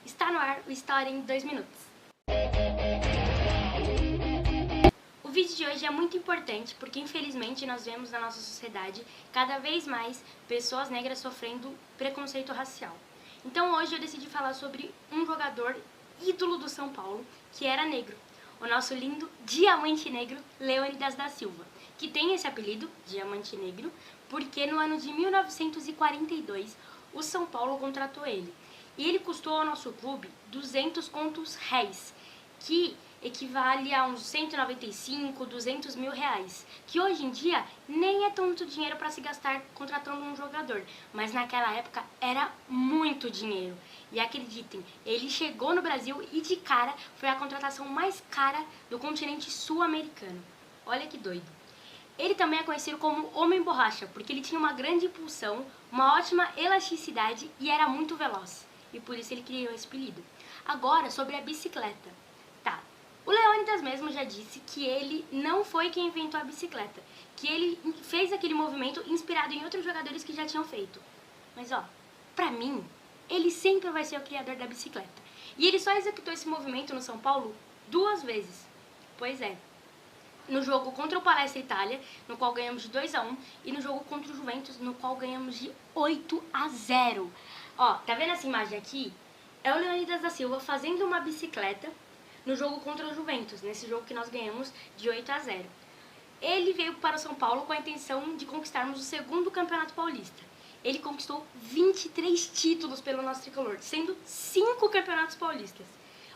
Está no ar o História em 2 minutos. O vídeo de hoje é muito importante porque, infelizmente, nós vemos na nossa sociedade cada vez mais pessoas negras sofrendo preconceito racial. Então hoje eu decidi falar sobre um jogador ídolo do São Paulo, que era negro. O nosso lindo Diamante Negro, Leônidas da Silva, que tem esse apelido, Diamante Negro, porque no ano de 1942 o São Paulo contratou ele. E ele custou ao nosso clube 200 contos réis, que equivale a uns 195, 200 mil reais, que hoje em dia nem é tanto dinheiro para se gastar contratando um jogador, mas naquela época era muito dinheiro. E acreditem, ele chegou no Brasil e de cara foi a contratação mais cara do continente sul-americano. Olha que doido. Ele também é conhecido como Homem Borracha, porque ele tinha uma grande impulsão, uma ótima elasticidade e era muito veloz. E por isso ele criou esse apelido. Agora, sobre a bicicleta. Tá, o Leônidas mesmo já disse que ele não foi quem inventou a bicicleta, que ele fez aquele movimento inspirado em outros jogadores que já tinham feito. Mas ó, pra mim, ele sempre vai ser o criador da bicicleta. E ele só executou esse movimento no São Paulo 2 vezes. Pois é. No jogo contra o Palestra Itália, no qual ganhamos de 2-1, e no jogo contra o Juventus, no qual ganhamos de 8-0. Ó, tá vendo essa imagem aqui? É o Leônidas da Silva fazendo uma bicicleta no jogo contra o Juventus, nesse jogo que nós ganhamos de 8-0. Ele veio para o São Paulo com a intenção de conquistarmos o 2º Campeonato Paulista. Ele conquistou 23 títulos pelo nosso tricolor, sendo 5 campeonatos paulistas.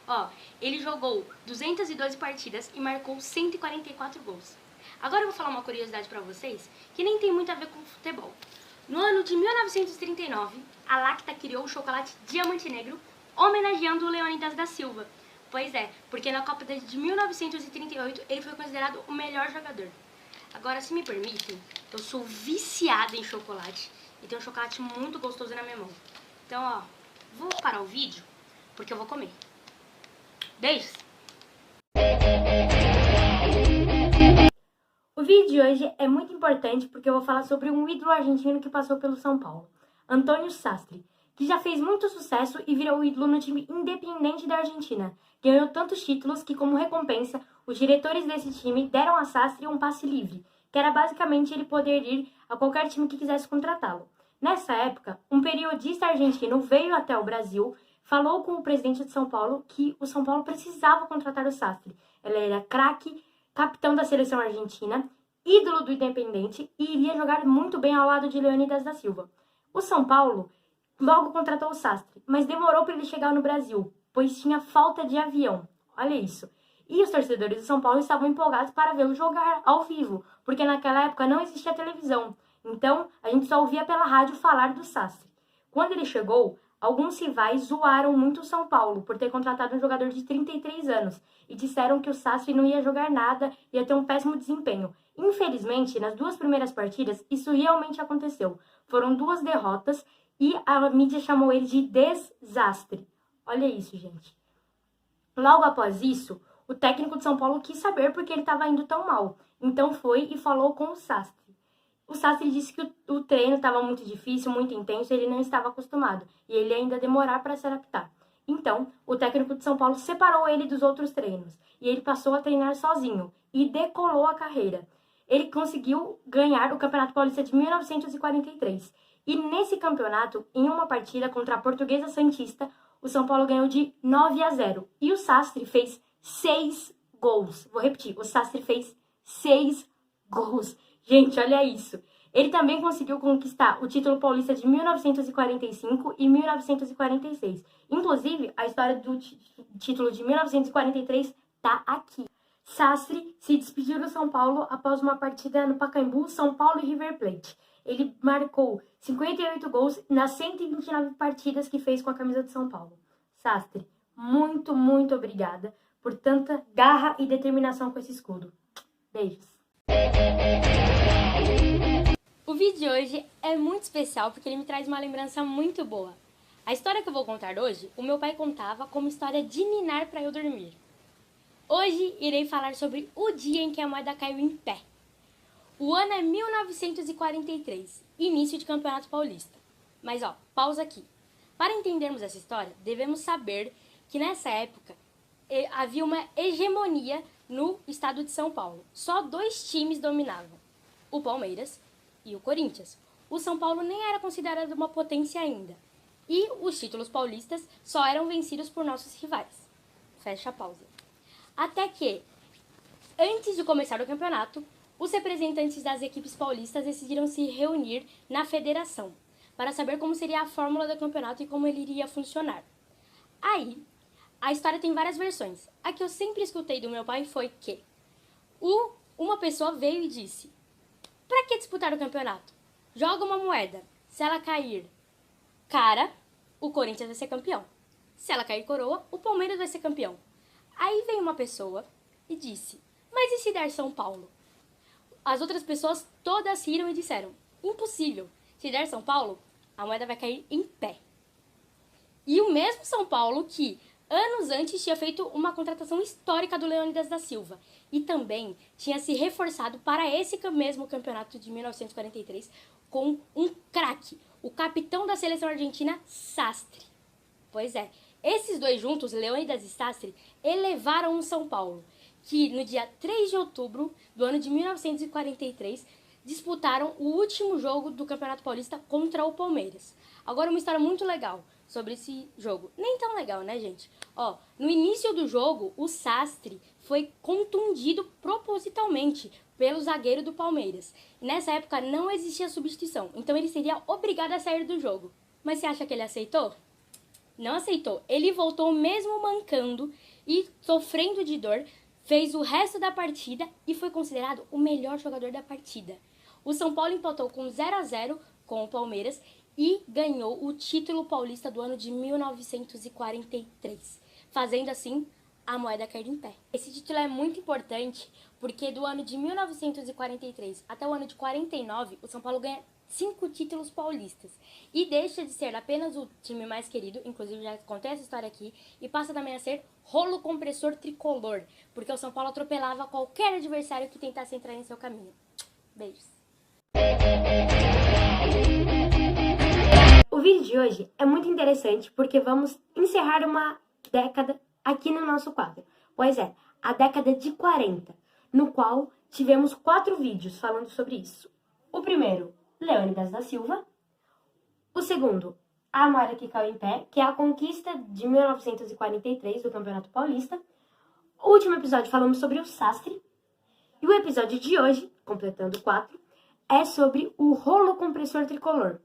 Ó, ele jogou 212 partidas e marcou 144 gols. Agora eu vou falar uma curiosidade pra vocês que nem tem muito a ver com futebol. No ano de 1939, a Lacta criou o chocolate Diamante Negro, homenageando o Leônidas da Silva. Pois é, porque na Copa de 1938 ele foi considerado o melhor jogador. Agora, se me permitem, eu sou viciada em chocolate e tenho um chocolate muito gostoso na minha mão. Então, ó, vou parar o vídeo porque eu vou comer. Beijos! O vídeo de hoje é muito importante porque eu vou falar sobre um ídolo argentino que passou pelo São Paulo, Antônio Sastre, que já fez muito sucesso e virou ídolo no time Independiente da Argentina. Ganhou tantos títulos que, como recompensa, os diretores desse time deram a Sastre um passe livre, que era basicamente ele poder ir a qualquer time que quisesse contratá-lo. Nessa época, um periodista argentino veio até o Brasil, falou com o presidente de São Paulo que o São Paulo precisava contratar o Sastre. Ele era craque, capitão da seleção argentina, ídolo do Independente e iria jogar muito bem ao lado de Leônidas da Silva. O São Paulo logo contratou o Sastre, mas demorou para ele chegar no Brasil, pois tinha falta de avião. Olha isso. E os torcedores do São Paulo estavam empolgados para vê-lo jogar ao vivo, porque naquela época não existia televisão. Então, a gente só ouvia pela rádio falar do Sastre. Quando ele chegou, alguns rivais zoaram muito o São Paulo por ter contratado um jogador de 33 anos e disseram que o Sastre não ia jogar nada, ia ter um péssimo desempenho. Infelizmente, nas 2 primeiras partidas, isso realmente aconteceu. Foram 2 derrotas e a mídia chamou ele de desastre. Olha isso, gente. Logo após isso, o técnico de São Paulo quis saber por que ele estava indo tão mal. Então foi e falou com o Sastre. O Sastre disse que o treino estava muito difícil, muito intenso, e ele não estava acostumado, e ele ainda ia demorar para se adaptar. Então, o técnico de São Paulo separou ele dos outros treinos, e ele passou a treinar sozinho, e decolou a carreira. Ele conseguiu ganhar o Campeonato Paulista de 1943, e nesse campeonato, em uma partida contra a Portuguesa Santista, o São Paulo ganhou de 9-0, e o Sastre fez 6 gols. Vou repetir, o Sastre fez 6 gols. Gente, olha isso. Ele também conseguiu conquistar o título paulista de 1945 e 1946. Inclusive, a história do título de 1943 tá aqui. Sastre se despediu do São Paulo após uma partida no Pacaembu, São Paulo e River Plate. Ele marcou 58 gols nas 129 partidas que fez com a camisa de São Paulo. Sastre, muito, muito obrigada por tanta garra e determinação com esse escudo. Beijos. O vídeo de hoje é muito especial porque ele me traz uma lembrança muito boa. A história que eu vou contar hoje, o meu pai contava como história de ninar para eu dormir. Hoje irei falar sobre o dia em que a moeda caiu em pé. O ano é 1943, início de Campeonato Paulista. Mas ó, pausa aqui. Para entendermos essa história, devemos saber que nessa época havia uma hegemonia no estado de São Paulo. Só 2 times dominavam, o Palmeiras e o Corinthians. O São Paulo nem era considerado uma potência ainda. E os títulos paulistas só eram vencidos por nossos rivais. Fecha a pausa. Até que, antes de começar o campeonato, os representantes das equipes paulistas decidiram se reunir na federação para saber como seria a fórmula do campeonato e como ele iria funcionar. Aí, a história tem várias versões. A que eu sempre escutei do meu pai foi que uma pessoa veio e disse: "Para que disputar o campeonato? Joga uma moeda. Se ela cair cara, o Corinthians vai ser campeão. Se ela cair coroa, o Palmeiras vai ser campeão." Aí veio uma pessoa e disse: "Mas e se der São Paulo?" As outras pessoas todas riram e disseram: "Impossível. Se der São Paulo, a moeda vai cair em pé." E o mesmo São Paulo que, anos antes, tinha feito uma contratação histórica do Leônidas da Silva e também tinha se reforçado para esse mesmo campeonato de 1943 com um craque, o capitão da seleção argentina, Sastre. Pois é, esses 2 juntos, Leônidas e Sastre, elevaram o São Paulo, que no dia 3 de outubro do ano de 1943 disputaram o último jogo do Campeonato Paulista contra o Palmeiras. Agora, uma história muito legal sobre esse jogo. Nem tão legal, né, gente? No início do jogo, o Sastre foi contundido propositalmente pelo zagueiro do Palmeiras. Nessa época não existia substituição, então ele seria obrigado a sair do jogo. Mas você acha que ele aceitou? Não aceitou. Ele voltou mesmo mancando e sofrendo de dor, fez o resto da partida e foi considerado o melhor jogador da partida. O São Paulo empatou com 0-0 com o Palmeiras e ganhou o título paulista do ano de 1943, fazendo assim a moeda cair em pé. Esse título é muito importante porque do ano de 1943 até o ano de 49, o São Paulo ganha 5 títulos paulistas e deixa de ser apenas o time mais querido, inclusive já contei essa história aqui, e passa também a ser rolo compressor tricolor, porque o São Paulo atropelava qualquer adversário que tentasse entrar em seu caminho. Beijos. O vídeo de hoje é muito interessante porque vamos encerrar uma década aqui no nosso quadro. Pois é, a década de 40, no qual tivemos 4 vídeos falando sobre isso. O primeiro, Leônidas da Silva. O segundo, a moeda que caiu em pé, que é a conquista de 1943 do Campeonato Paulista. O último episódio falamos sobre o Sastre. E o episódio de hoje, completando 4, é sobre o rolo compressor tricolor.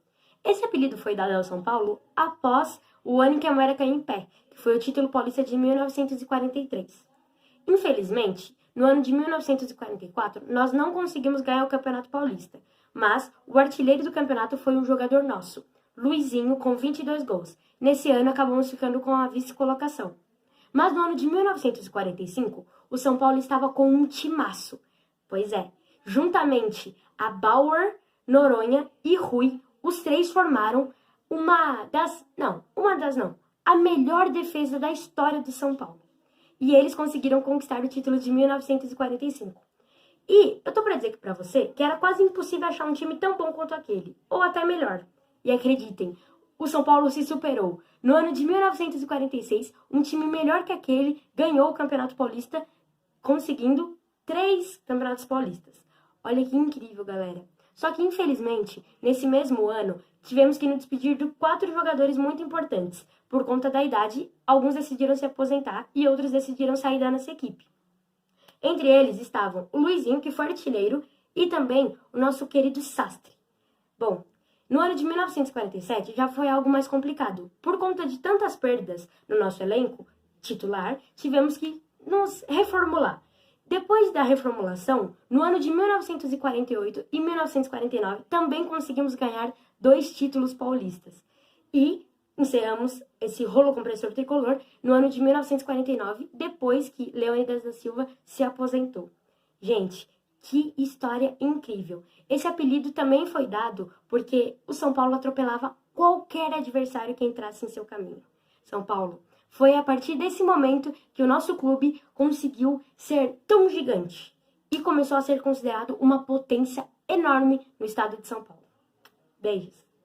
Esse apelido foi dado ao São Paulo após o ano em que a moeda caiu em pé, que foi o título paulista de 1943. Infelizmente, no ano de 1944, nós não conseguimos ganhar o Campeonato Paulista, mas o artilheiro do campeonato foi um jogador nosso, Luizinho, com 22 gols. Nesse ano, acabamos ficando com a vice-colocação. Mas no ano de 1945, o São Paulo estava com um timaço. Pois é, juntamente a Bauer, Noronha e Rui, os 3 formaram a melhor defesa da história do São Paulo. E eles conseguiram conquistar o título de 1945. E eu tô pra dizer aqui pra você que era quase impossível achar um time tão bom quanto aquele, ou até melhor. E acreditem, o São Paulo se superou. No ano de 1946, um time melhor que aquele ganhou o Campeonato Paulista, conseguindo 3 Campeonatos Paulistas. Olha que incrível, galera. Só que, infelizmente, nesse mesmo ano, tivemos que nos despedir de 4 jogadores muito importantes. Por conta da idade, alguns decidiram se aposentar e outros decidiram sair da nossa equipe. Entre eles estavam o Luizinho, que foi artilheiro, e também o nosso querido Sastre. Bom, no ano de 1947 já foi algo mais complicado. Por conta de tantas perdas no nosso elenco titular, tivemos que nos reformular. Depois da reformulação, no ano de 1948 e 1949, também conseguimos ganhar 2 títulos paulistas. E encerramos esse rolo compressor tricolor no ano de 1949, depois que Leônidas da Silva se aposentou. Gente, que história incrível! Esse apelido também foi dado porque o São Paulo atropelava qualquer adversário que entrasse em seu caminho. São Paulo, foi a partir desse momento que o nosso clube conseguiu ser tão gigante e começou a ser considerado uma potência enorme no estado de São Paulo. Beijos!